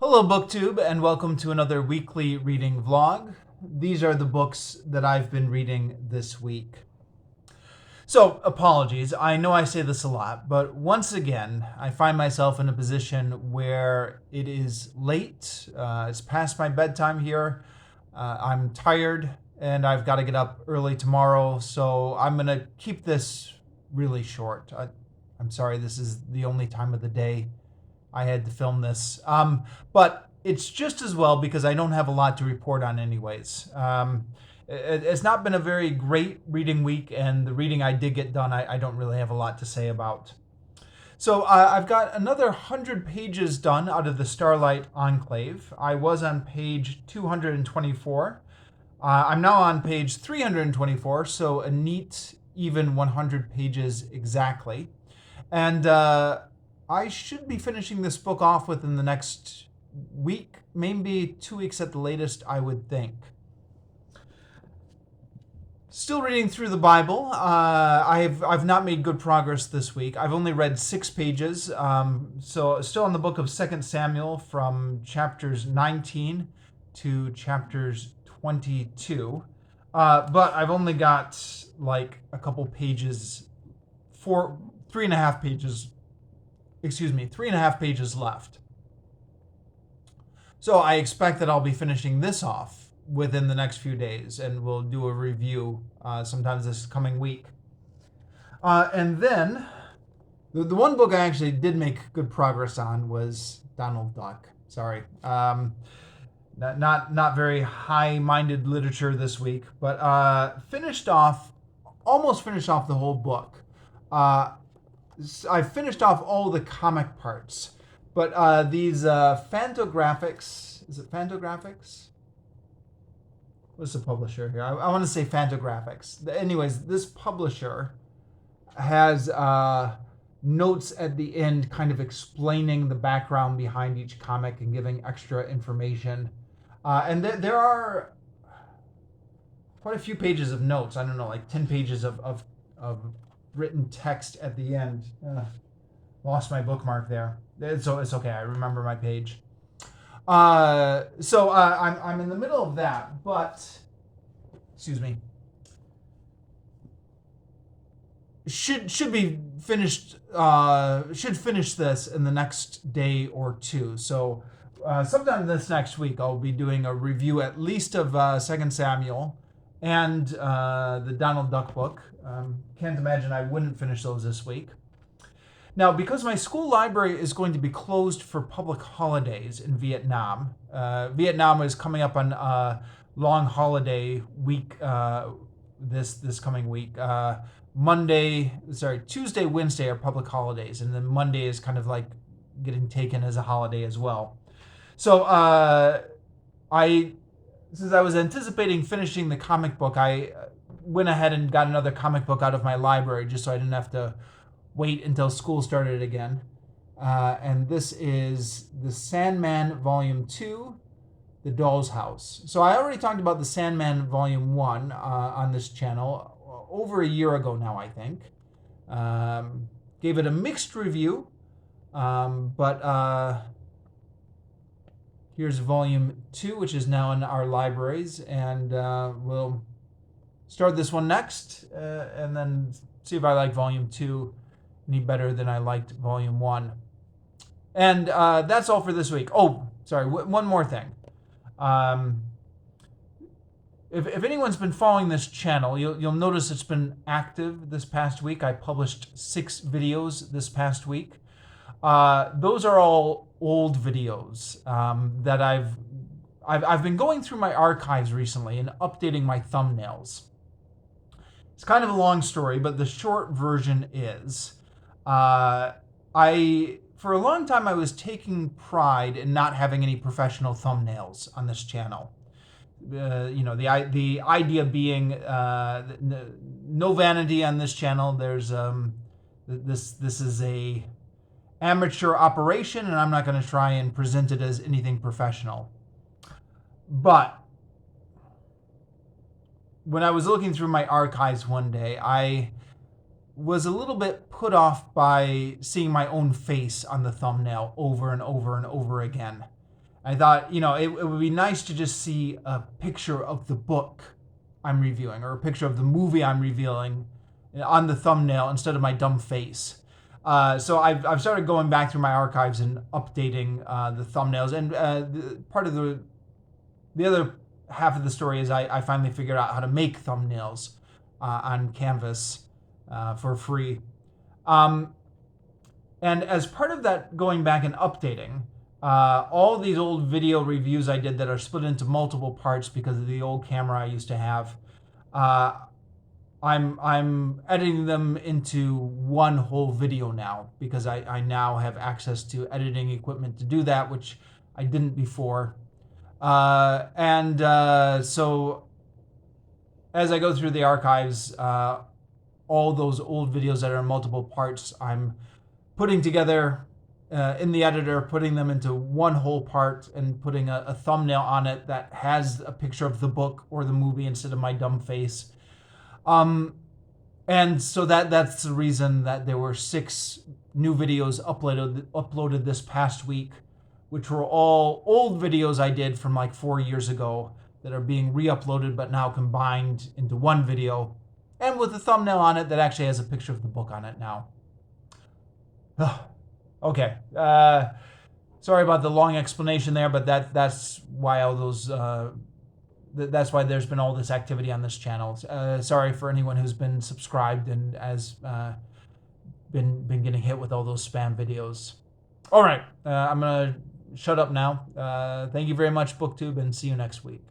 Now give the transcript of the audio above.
Hello, BookTube, and welcome to another weekly reading vlog. These are the books that I've been reading this week. So, apologies, I know I say this a lot, but once again, I find myself in a position where it is late, it's past my bedtime here, I'm tired, and I've got to get up early tomorrow, so I'm going to keep this really short. I'm sorry, this is the only time of the day I had to film this. But it's just as well because I don't have a lot to report on anyways. It's not been a very great reading week, and the reading I did get done, I don't really have a lot to say about. So I've got another 100 pages done out of the Starlight Enclave. I was on page 224. I'm now on page 324, so a neat, even 100 pages exactly. And I should be finishing this book off within the next week, maybe 2 weeks at the latest, I would think. Still reading through the Bible. I've not made good progress this week. I've only read 6 pages, so still on the book of 2 Samuel from chapters 19 to chapters 22. But I've only got like a couple pages, 3.5 pages left. So I expect that I'll be finishing this off within the next few days, and we'll do a review sometimes this coming week. And then, the one book I actually did make good progress on was Donald Duck. Sorry. Not very high-minded literature this week, but almost finished off the whole book. I finished off all the comic parts, but these Fantagraphics, is it Fantagraphics? What's the publisher here? I want to say Fantagraphics. Anyways, this publisher has notes at the end kind of explaining the background behind each comic and giving extra information. And there are quite a few pages of notes. I don't know, like 10 pages of written text at the end. Lost my bookmark there. It's okay. I remember my page. So I'm in the middle of that, but excuse me. Should be finished. Should finish this in the next day or two. So sometime this next week, I'll be doing a review at least of 2 Samuel and the Donald Duck book. Can't imagine I wouldn't finish those this week. Now, because my school library is going to be closed for public holidays in Vietnam, Vietnam is coming up on long holiday week this coming week. Tuesday, Wednesday are public holidays, and then Monday is kind of like getting taken as a holiday as well. So since I was anticipating finishing the comic book, I went ahead and got another comic book out of my library just so I didn't have to wait until school started again. And this is the Sandman Volume 2, The Doll's House. So I already talked about the Sandman Volume 1 on this channel over a year ago now, I think. Gave it a mixed review, but here's Volume 2, which is now in our libraries, and we'll start this one next, and then see if I like Volume 2 any better than I liked Volume 1. And that's all for this week. Oh, sorry, one more thing. If anyone's been following this channel, you'll notice it's been active this past week. I published 6 videos this past week. Those are all old videos that I've been going through my archives recently and updating my thumbnails. It's kind of a long story, but the short version is, for a long time I was taking pride in not having any professional thumbnails on this channel. The idea being no vanity on this channel. There's this is a amateur operation, and I'm not going to try and present it as anything professional. But when I was looking through my archives one day, I was a little bit put off by seeing my own face on the thumbnail over and over and over again. I thought, it would be nice to just see a picture of the book I'm reviewing or a picture of the movie I'm reviewing on the thumbnail instead of my dumb face. So I've started going back through my archives and updating the thumbnails. And part of the other half of the story is I finally figured out how to make thumbnails on Canvas for free. And as part of that going back and updating, all these old video reviews I did that are split into multiple parts because of the old camera I used to have, uh, I'm editing them into one whole video now because I now have access to editing equipment to do that, which I didn't before. So as I go through the archives, all those old videos that are in multiple parts, I'm putting together in the editor, putting them into one whole part and putting a thumbnail on it that has a picture of the book or the movie instead of my dumb face. And so that's the reason that there were 6 new videos uploaded this past week, which were all old videos I did from like 4 years ago that are being re-uploaded but now combined into one video and with a thumbnail on it that actually has a picture of the book on it now. Okay. Sorry about the long explanation there, but that's why all those that's why there's been all this activity on this channel. Sorry for anyone who's been subscribed and has been getting hit with all those spam videos. All right, I'm gonna shut up now. Thank you very much, BookTube, and see you next week.